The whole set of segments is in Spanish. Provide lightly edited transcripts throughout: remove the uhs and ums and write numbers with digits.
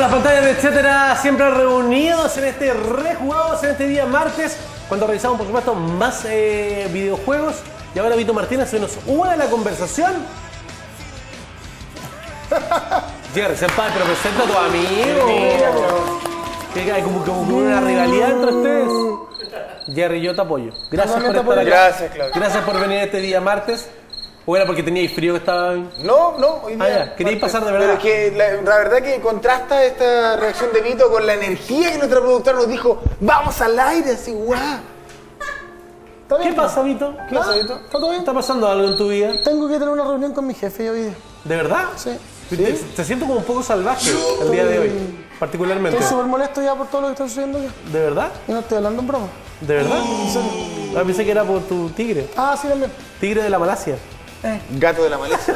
las pantallas de etcétera, siempre reunidos en este rejugados en este día martes, cuando revisamos por supuesto más videojuegos. Y ahora Vito Martínez se nos une a la conversación. Jerry, senpai, pero presenta a tu amigo. Que hay como una rivalidad entre ustedes. Jerry, yo te apoyo. Gracias por estar acá. Gracias, Claudio. Gracias por venir este día martes. ¿O era porque teníais frío que estaba...? No, hoy día... ya, queríais pasar de verdad. Pero es que la verdad que contrasta esta reacción de Vito con la energía que nuestra productora nos dijo, vamos al aire, así, guau. ¿Qué pasa, Vito? ¿Qué pasa, Vito? ¿Está todo bien? ¿Está pasando algo en tu vida? Tengo que tener una reunión con mi jefe hoy día. ¿De verdad? Sí. Te siento como un poco salvaje el día de hoy, particularmente. Estoy súper molesto ya por todo lo que está sucediendo acá. ¿De verdad? Y no estoy hablando en broma. ¿De verdad? En serio. Ah, pensé que era por tu tigre. Ah, sí, también. Tigre de la Malasia. Gato de la maleza.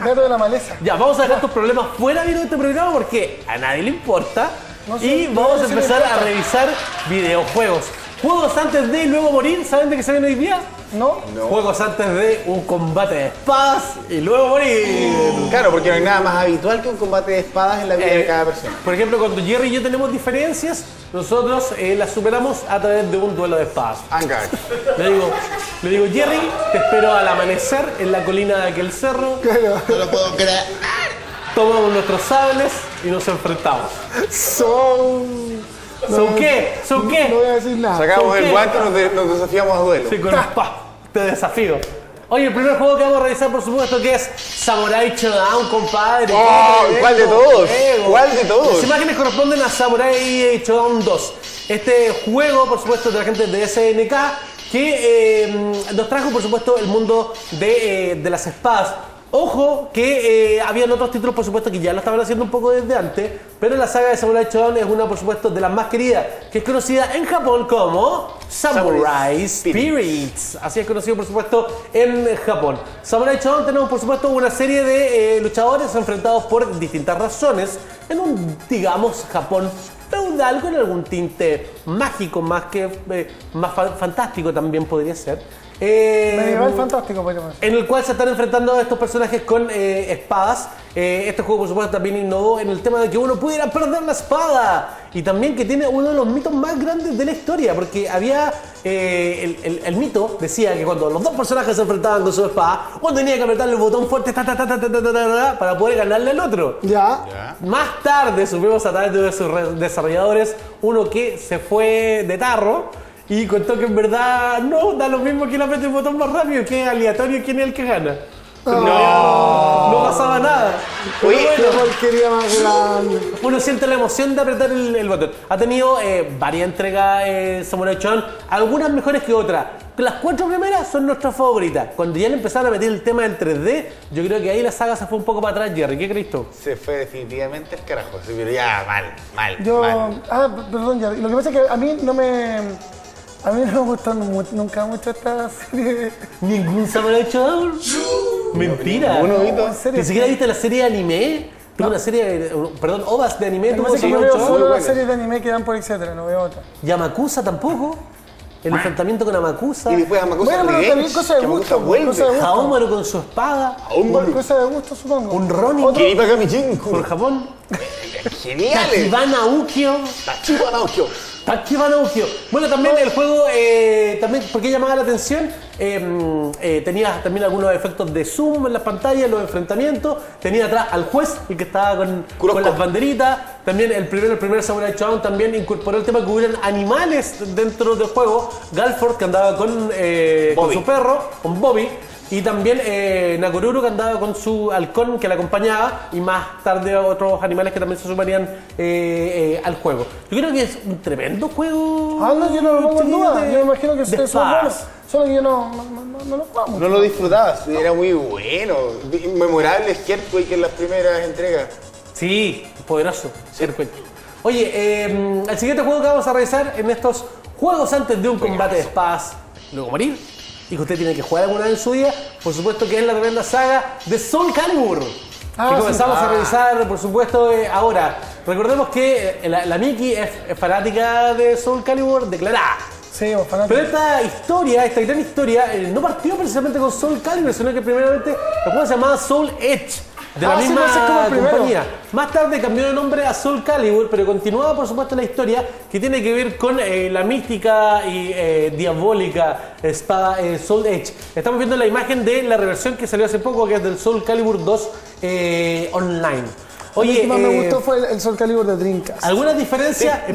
Gato de la maleza. Ya, vamos a dejar estos problemas fuera de este programa porque a nadie le importa. No sé, Y no vamos sé a si le empezar a importa. revisar videojuegos. Juegos antes de y luego morir. ¿Saben de qué se viene hoy día? ¿No? Juegos antes de un combate de espadas y luego morir. Claro, porque no hay nada más habitual que un combate de espadas en la vida de cada persona. Por ejemplo, cuando Jerry y yo tenemos diferencias, nosotros las superamos a través de un duelo de espadas. Angar. Le digo, Jerry, te espero al amanecer en la colina de aquel cerro. No lo puedo creer. Tomamos nuestros sables y nos enfrentamos. ¿Son qué? ¿Son qué? No voy a decir nada. Sacamos ¿Por el qué? guante y nos desafiamos a duelo. Sí, con te desafío. Oye, el primer juego que vamos a revisar, por supuesto, que es Samurai Showdown, compadre. Oh, ¡Qué ¿cuál de tremendo todos? juego! ¿Cuál de todos? Las imágenes corresponden a Samurai Showdown 2. Este juego, por supuesto, de la gente de SNK, que nos trajo, por supuesto, el mundo de las espadas. Ojo que habían otros títulos, por supuesto, que ya lo estaban haciendo un poco desde antes, pero la saga de Samurai Showdown es una, por supuesto, de las más queridas, que es conocida en Japón como Samurai Spirits. Así es conocido, por supuesto, en Japón. Samurai Showdown tenemos, por supuesto, una serie de luchadores enfrentados por distintas razones en un, digamos, Japón feudal con algún tinte mágico, más que fantástico también podría ser. Medieval fantástico, podríamos decir. En el cual se están enfrentando a estos personajes con espadas. Este juego, por supuesto, también innovó en el tema de que uno pudiera perder la espada. Y también que tiene uno de los mitos más grandes de la historia. Porque había... el mito decía que cuando los dos personajes se enfrentaban con su espada, uno tenía que apretarle el botón fuerte para poder ganarle al otro. Ya. Más tarde supimos a través de sus desarrolladores uno que se fue de tarro y contó que en verdad no, da lo mismo que le apriete el botón más rápido, que es aleatorio quién es el que gana. No pasaba nada. Oye, Pero Qué porquería más grande. uno siente la emoción de apretar el botón. Ha tenido varias entregas Samurai Showdown, algunas mejores que otras. Las 4 primeras son nuestras favoritas. Cuando ya le empezaron a meter el tema del 3D, yo creo que ahí la saga se fue un poco para atrás, Jerry. ¿Qué crees tú? Se fue definitivamente el carajo. Sí, pero ya, mal. Perdón, ya. Lo que pasa es que a mí no me... A mí no me gustó nunca mucho esta serie. ¿Ningún Samurai Showdown? Mentira. ninguno, Vito. En serio. ¿Ni siquiera viste la serie de anime? Tuvo una serie, ovas de anime. Lo que Tuvo pasa es que yo Samurai veo Showdown. solo las buena. series de anime que dan por etcétera, no veo otra. Yamakusa tampoco. El enfrentamiento con Amakusa. Y después Amakusa Bueno, pero también cosa de que gusto, Amakusa vuelve. cosa de gusto. Haomaru con su espada. Cosa de gusto, supongo. Un Ronin Otro- Kiripa Kamichinko. por Japón. Geniales. Takibana Ukyo. Tachiba Naokyo. Takibana Ukyo. Bueno, también el juego, también, ¿por qué llamaba la atención? Tenía también algunos efectos de zoom en las pantallas, los enfrentamientos. Tenía atrás al juez, el que estaba con las banderitas. También el primer Samurai Showdown también incorporó el tema que hubieran animales dentro del juego. Galford, que andaba con su perro, con Bobby. Y también Nakoruru, que andaba con su halcón que la acompañaba, y más tarde otros animales que también se sumarían al juego. Yo creo que es un tremendo juego. No, yo no lo pongo en duda. Yo me imagino que de eso es bueno. espadas. Solo que yo no lo juego mucho. No lo disfrutabas, era muy bueno. Memorable Earthquake en las primeras entregas. Sí, poderoso. Earthquake. Oye, el siguiente juego que vamos a revisar en estos juegos antes de un combate de espadas, luego morir, y que usted tiene que jugar alguna vez en su vida, por supuesto que es la tremenda saga de Soul Calibur. Que comenzamos a revisar, por supuesto, ahora. Recordemos que la Miki es fanática de Soul Calibur declarada. Sí, fanático. Pero esta gran historia, no partió precisamente con Soul Calibur, sino que primeramente el juego se llamaba Soul Edge. de la sí, misma pues es como el primero. compañía. Más tarde cambió de nombre a Soul Calibur, pero continuaba por supuesto la historia que tiene que ver con la mística y diabólica espada Soul Edge. Estamos viendo la imagen de la reversión que salió hace poco, que es del Soul Calibur 2 online. Oye, lo que más me gustó fue el Soul Calibur de Dreamcast. Algunas diferencias, Sí,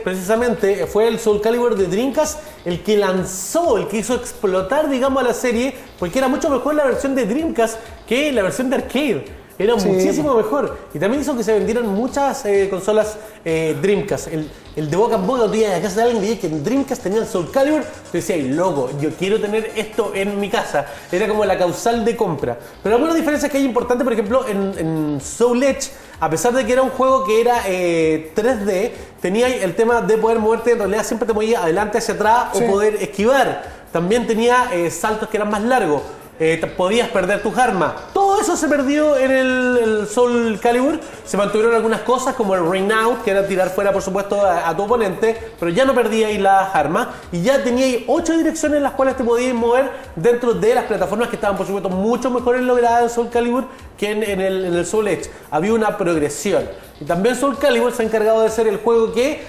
precisamente fue el Soul Calibur de Dreamcast el que lanzó, el que hizo explotar, digamos, a la serie, porque era mucho mejor la versión de Dreamcast que la versión de arcade. Era muchísimo mejor. Y también hizo que se vendieran muchas consolas Dreamcast. El de boca en boca, tú ibas a la casa de alguien y veías que en Dreamcast tenía el Soul Calibur, tú decías, loco, yo quiero tener esto en mi casa. Era como la causal de compra. Pero algunas diferencias que hay importantes, por ejemplo, en Soul Edge, a pesar de que era un juego que era 3D, tenía el tema de poder moverte, en realidad siempre te movías adelante, hacia atrás o poder esquivar. También tenía saltos que eran más largos. Podías perder tus armas. Todo eso se perdió en el Soul Calibur. Se mantuvieron algunas cosas como el Rain Out, que era tirar fuera por supuesto a tu oponente, pero ya no perdíais las armas y ya teníais 8 direcciones en las cuales te podíais mover dentro de las plataformas que estaban por supuesto mucho mejores logradas en Soul Calibur que en el Soul Edge. Había una progresión. Y también Soul Calibur se ha encargado de ser el juego que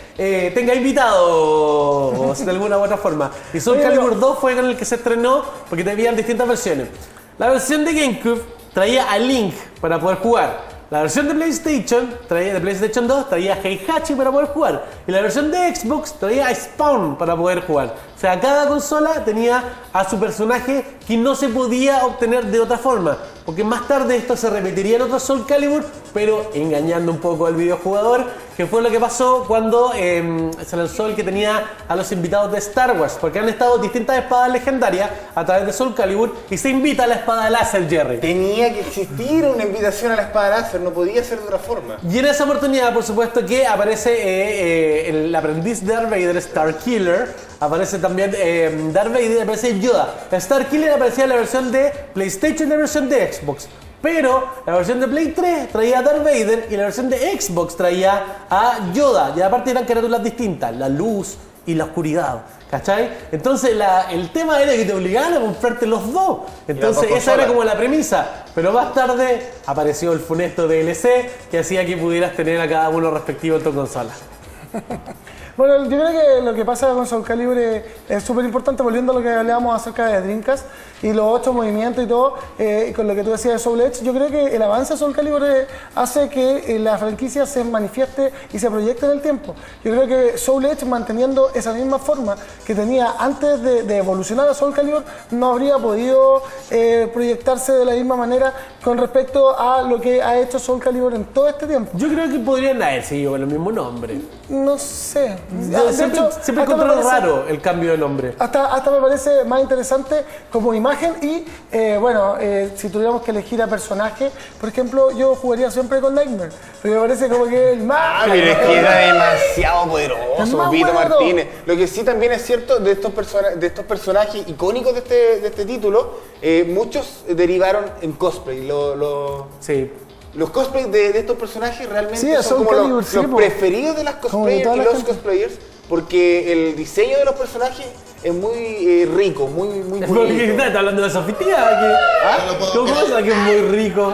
tenga invitados de alguna u otra forma. Y Soul Calibur 2 fue con el que se estrenó porque tenían distintas versiones. La versión de GameCube traía a Link para poder jugar. La versión de PlayStation 2 traía a Heihachi para poder jugar. Y la versión de Xbox traía a Spawn para poder jugar. O sea, cada consola tenía a su personaje que no se podía obtener de otra forma. Porque más tarde esto se repetiría en otro Soul Calibur, pero engañando un poco al videojugador, que fue lo que pasó cuando se lanzó el que tenía a los invitados de Star Wars. Porque han estado distintas espadas legendarias a través de Soul Calibur y se invita a la espada láser, Jerry. Tenía que existir una invitación a la espada láser, no podía ser de otra forma. Y en esa oportunidad, por supuesto, que aparece el aprendiz de Darth Vader, Starkiller. Aparece también Darth Vader, aparece Yoda. Starkiller aparecía en la versión de PlayStation y la versión de Xbox. Pero la versión de Play 3 traía a Darth Vader y la versión de Xbox traía a Yoda. Y aparte eran carátulas distintas, la luz y la oscuridad. ¿Cachai? Entonces el tema era que te obligaban a comprarte los dos. Entonces esa era como la premisa. Pero más tarde apareció el funesto DLC que hacía que pudieras tener a cada uno respectivo en tu consola. Bueno, yo creo que lo que pasa con Soul Calibur es súper importante, volviendo a lo que hablábamos acerca de Dreamcast y los 8 movimientos y todo, con lo que tú decías de Soul Edge. Yo creo que el avance de Soul Calibur hace que la franquicia se manifieste y se proyecte en el tiempo. Yo creo que Soul Edge, manteniendo esa misma forma que tenía antes de evolucionar a Soul Calibur, no habría podido proyectarse de la misma manera con respecto a lo que ha hecho Soul Calibur en todo este tiempo. Yo creo que podrían haber seguido con el mismo nombre. No sé. Siempre encontré raro el cambio de nombre. Hasta me parece más interesante como imagen y, si tuviéramos que elegir a personaje, por ejemplo, yo jugaría siempre con Nightmare, porque me parece como que el más... Pero es que era demasiado poderoso, Vito bueno. Martínez. Lo que sí también es cierto de estos personajes icónicos de este título, muchos derivaron en cosplay. Sí. Los cosplays de estos personajes realmente Sí, son Soul como Calibur, los preferidos de las cosplayers toda y la los gente. cosplayers, porque el diseño de los personajes es muy rico, muy ¿Qué bonito. estás hablando de Sofía aquí? ¿Cómo pasa que es muy rico?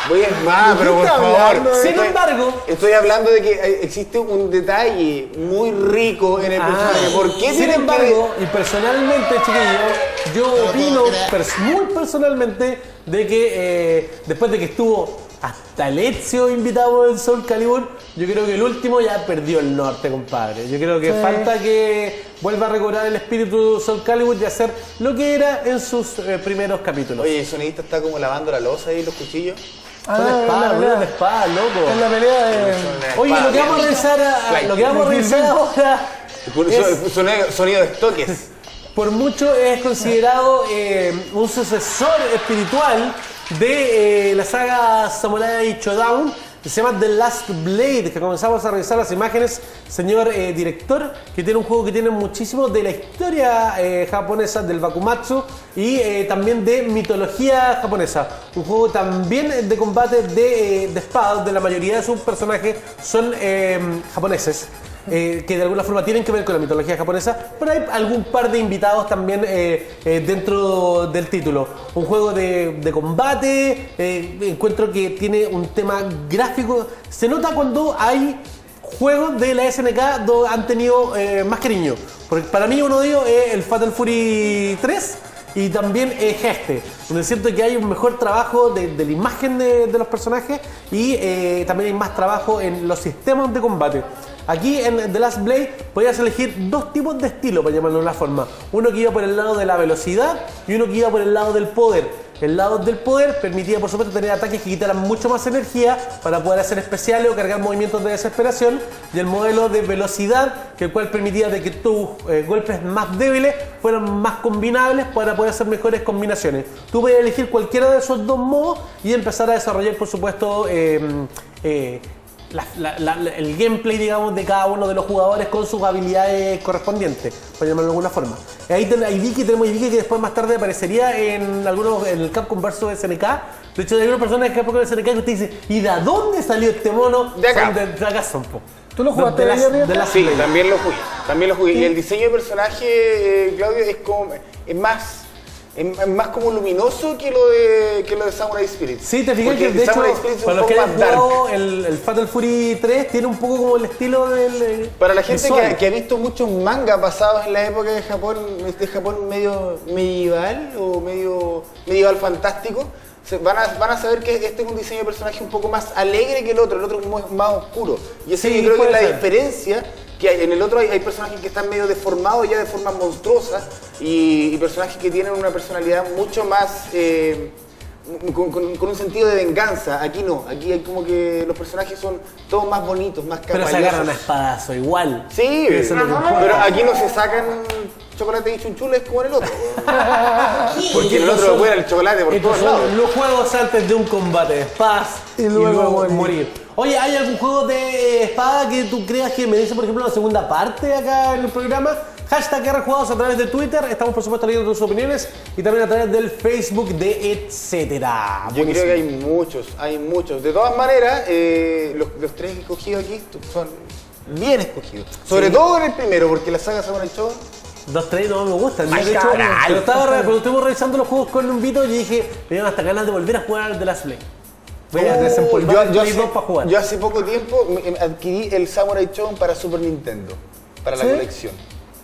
Voy a más, pero por estás favor. hablando? Sin embargo, Estoy hablando de que existe un detalle muy rico en el personaje. ¿Por qué sin tienen embargo, y personalmente, chiquillos, yo opino muy personalmente de que después de que estuvo hasta el Ezio invitado en Soul Calibur, yo creo que el último ya perdió el norte, compadre. Yo creo que falta que vuelva a recobrar el espíritu de Soul Calibur y hacer lo que era en sus primeros capítulos. Oye, el sonidista está como lavando la losa ahí, los cuchillos. Son espadas, ruidos de espada, loco. En la pelea de... Oye, lo que vamos a revisar ahora Sonido de estoques. por mucho es considerado un sucesor espiritual de la saga Samurai Shodown, que se llama The Last Blade, que comenzamos a revisar las imágenes, señor director, que tiene un juego que tiene muchísimo de la historia japonesa, del Bakumatsu, y también de mitología japonesa. Un juego también de combate de espadas, donde la mayoría de sus personajes son japoneses. que de alguna forma tienen que ver con la mitología japonesa, pero hay algún par de invitados también dentro del título. Un juego de combate, encuentro que tiene un tema gráfico. Se nota cuando hay juegos de la SNK donde han tenido más cariño. Porque para mí uno de ellos es el Fatal Fury 3 y también es este, donde siento que hay un mejor trabajo de la imagen de los personajes y también hay más trabajo en los sistemas de combate. Aquí en The Last Blade podías elegir dos tipos de estilo, para llamarlo de una forma. Uno que iba por el lado de la velocidad y uno que iba por el lado del poder. El lado del poder permitía, por supuesto, tener ataques que quitaran mucho más energía para poder hacer especiales o cargar movimientos de desesperación. Y el modelo de velocidad, el cual permitía de que tus golpes más débiles fueran más combinables para poder hacer mejores combinaciones. Tú podías elegir cualquiera de esos dos modos y empezar a desarrollar, por supuesto, el gameplay, digamos, de cada uno de los jugadores con sus habilidades correspondientes, por llamarlo de alguna forma. Ahí vi que después más tarde aparecería en el Capcom vs SNK. De hecho, hay una persona de Capcom vs SNK que usted dice, ¿y de dónde salió este mono? De acá. De acá son, po. ¿Tú lo jugaste de la Sí, también lo jugué. Y el diseño de personaje, Claudio, es más como luminoso que lo de Samurai Spirit. Sí, te fijas porque que de hecho, Samurai Spirit es para un los que poco hayan más dark. jugado el Fatal Fury 3 tiene un poco como el estilo del Para la gente visual. que ha visto muchos mangas basados en la época de Japón medio medieval o medieval fantástico, van a saber que este es un diseño de personaje un poco más alegre que el otro es más oscuro. Y ese Sí, yo creo que es la puede ser. diferencia, que en el otro hay personajes que están medio deformados ya de forma monstruosa y personajes que tienen una personalidad mucho más con un sentido de venganza. Aquí no, aquí hay como que los personajes son todos más bonitos, más Pero caballosos. se agarran a espadazo igual. Sí, Que eso es lo que importa. pero aquí no se sacan chocolate y chunchules como en el otro. Porque en el estos otro son- fuera el chocolate por estos todos son lados. los juegos antes de un combate de espadas Y luego morir. Oye, ¿hay algún juego de espada que tú creas que merece, por ejemplo, la segunda parte acá en el programa? Hashtag RJugados a través de Twitter. Estamos, por supuesto, leyendo tus opiniones y también a través del Facebook de Etcétera. Yo creo que hay muchos. De todas maneras, los tres escogidos aquí son bien escogidos. Sobre todo en el primero, porque la saga Samurai Shodown. 2-3 no me gustan. Ay, De hecho, caray. pero cuando estuvimos revisando los juegos con un Vito, yo dije, me dieron hasta ganas de volver a jugar al The Last Blade. Voy a desempolvar el Play 2 para jugar. Yo hace poco tiempo adquirí el Samurai Shodown para Super Nintendo, para la ¿Sí? colección.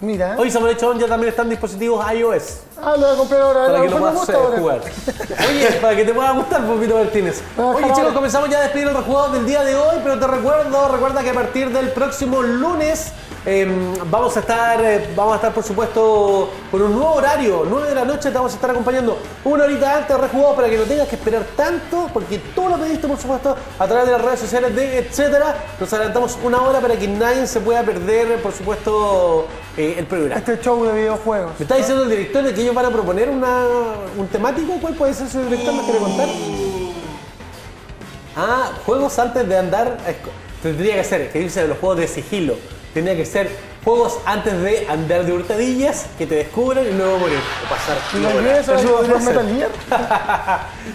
Mira. Hoy Samurai Shodown ya también están dispositivos iOS. Ah, lo voy a comprar ahora. Para a lo que lo mejor me puedas gusta ahora. jugar. Oye, para que te pueda gustar, Pupito Martínez. Oye, chicos, comenzamos ya a despedir el rejugado del día de hoy, pero recuerda que a partir del próximo lunes vamos a estar, por supuesto, con un nuevo horario. 9 de la noche te vamos a estar acompañando una horita antes de rejugado para que no tengas que esperar tanto, porque tú lo pediste, por supuesto, a través de las redes sociales de Etcétera. Nos adelantamos una hora para que nadie se pueda perder, por supuesto, el programa. Este show de videojuegos. ¿Me está diciendo el director de que ellos van a proponer un temático? ¿Cuál puede ser ese director? ¿Me quiere contar? Ah, juegos antes de andar. Tendría que ser, que dice de los juegos de sigilo. Tendría que ser juegos antes de andar de hurtadillas, que te descubran y luego morir. O pasar. ¿Y los videos Eso son podría los ser. Metal Gear?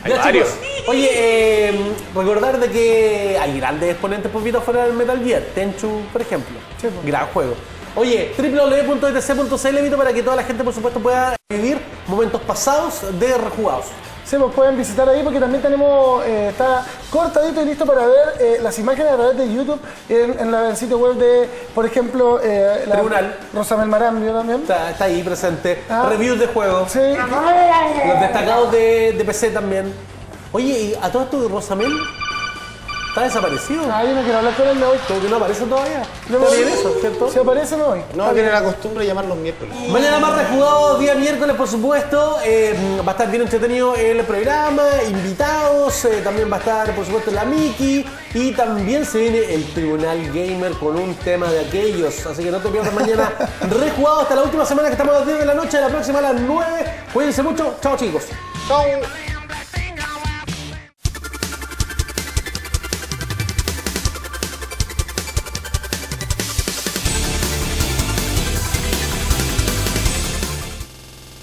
Hay Ya, varios. chicos. Oye, recordar de que hay grandes exponentes por vida fuera del Metal Gear. Tenchu, por ejemplo. Sí, pues. Gran juego. Oye, www.etc.cl, invito para que toda la gente, por supuesto, pueda vivir momentos pasados de rejugados. Sí, pues pueden visitar ahí porque también tenemos, está cortadito y listo para ver las imágenes a través de YouTube en el sitio web de, por ejemplo, Tribunal. Rosamel Marambio también. Está ahí presente. Ah. Reviews de juegos. Sí, Los destacados de PC también. Oye, ¿y a todo esto de Rosamel? ¿Está desaparecido? ahí no quiero hablar con él, me voy. Como que no aparece todavía. Yo Está me bien voy. eso, ¿cierto? Si aparece, me voy. No, tiene la costumbre de llamar los miércoles. Mañana más rejugados, día miércoles, por supuesto. Va a estar bien entretenido el programa, invitados. También va a estar, por supuesto, la Miki. Y también se viene el Tribunal Gamer con un tema de aquellos. Así que no te pierdas mañana rejugados hasta la última semana que estamos a las 10 de la noche. La próxima a las 9. Cuídense mucho. Chao, chicos. Chau.